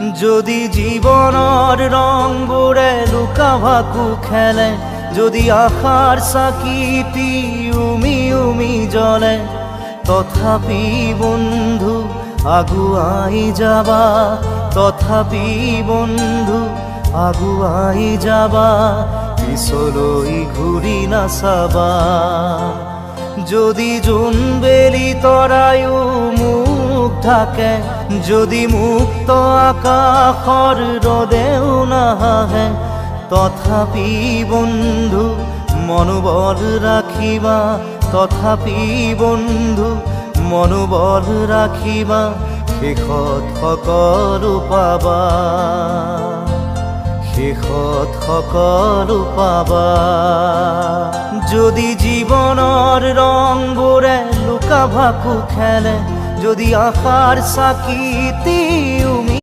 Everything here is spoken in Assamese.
যদি জীবনৰ ৰংবোৰে লুকা ভাকু খেলে, যদি আশাৰ চাকি উমি উমি জ্বলে, তথাপি বন্ধু আগুৱাই যাবা, তথাপি বন্ধু আগুৱাই যাবা, পিছলৈ ঘূৰি নাচাবা। যদি জোনবেলি তৰায়ো মুখ ঢাকে, যদি মুক্ত আকাশৰ ৰদেও নাহে, তথাপি বন্ধু মনোবল ৰাখিবা, তথাপি বন্ধু মনোবল ৰাখিবা, শেষত সকলো পাবা, শেষত সকলো পাবা। যদি জীৱনৰ ৰংবোৰে লুকা ভাকু খেলে, যদি আশাৰ চাকি